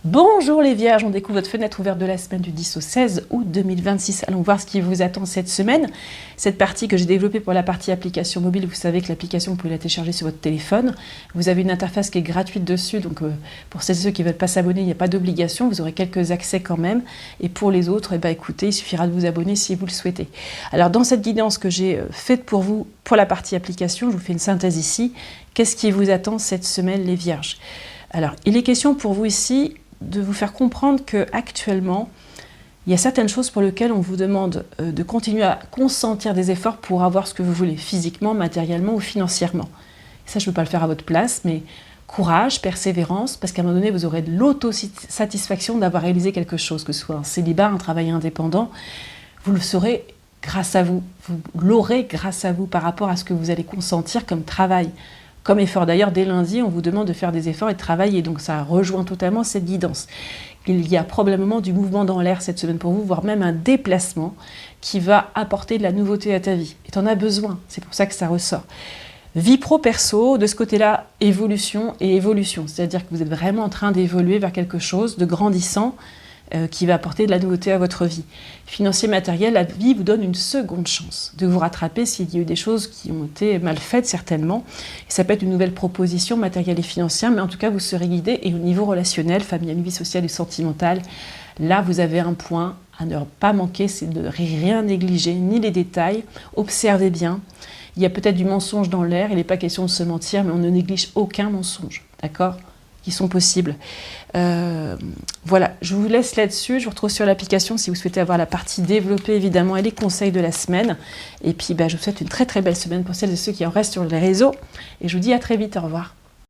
Bonjour les Vierges, on découvre votre fenêtre ouverte de la semaine du 10 au 16 août 2026. Allons voir ce qui vous attend cette semaine. Cette partie que j'ai développée pour la partie application mobile, vous savez que l'application, vous pouvez la télécharger sur votre téléphone. Vous avez une interface qui est gratuite dessus, donc pour celles et ceux qui ne veulent pas s'abonner, il n'y a pas d'obligation, vous aurez quelques accès quand même. Et pour les autres, écoutez, il suffira de vous abonner si vous le souhaitez. Alors dans cette guidance que j'ai faite pour vous, pour la partie application, je vous fais une synthèse ici. Qu'est-ce qui vous attend cette semaine les Vierges? Alors, il est question pour vous ici de vous faire comprendre qu'actuellement, il y a certaines choses pour lesquelles on vous demande de continuer à consentir des efforts pour avoir ce que vous voulez, physiquement, matériellement ou financièrement. Et ça, je ne peux pas le faire à votre place, mais courage, persévérance, parce qu'à un moment donné, vous aurez de l'autosatisfaction d'avoir réalisé quelque chose, que ce soit un célibat, un travail indépendant. Vous le saurez grâce à vous, vous l'aurez grâce à vous par rapport à ce que vous allez consentir comme travail. Comme effort d'ailleurs, dès lundi, on vous demande de faire des efforts et de travailler, donc ça rejoint totalement cette guidance. Il y a probablement du mouvement dans l'air cette semaine pour vous, voire même un déplacement qui va apporter de la nouveauté à ta vie. Et tu en as besoin, c'est pour ça que ça ressort. Vie pro-perso, de ce côté-là, évolution et évolution, c'est-à-dire que vous êtes vraiment en train d'évoluer vers quelque chose de grandissant, qui va apporter de la nouveauté à votre vie. Financier, matériel, la vie vous donne une seconde chance de vous rattraper s'il y a eu des choses qui ont été mal faites certainement. Et ça peut être une nouvelle proposition matérielle et financière, mais en tout cas vous serez guidé. Et au niveau relationnel, familial, vie sociale et sentimentale, là vous avez un point à ne pas manquer, c'est de rien négliger, ni les détails. Observez bien. Il y a peut-être du mensonge dans l'air, il n'est pas question de se mentir, mais on ne néglige aucun mensonge, d'accord ? Qui sont possibles. Voilà, je vous laisse là-dessus. Je vous retrouve sur l'application si vous souhaitez avoir la partie développée évidemment et les conseils de la semaine. Et puis je vous souhaite une très très belle semaine pour celles et ceux qui en restent sur les réseaux. Et je vous dis à très vite, au revoir.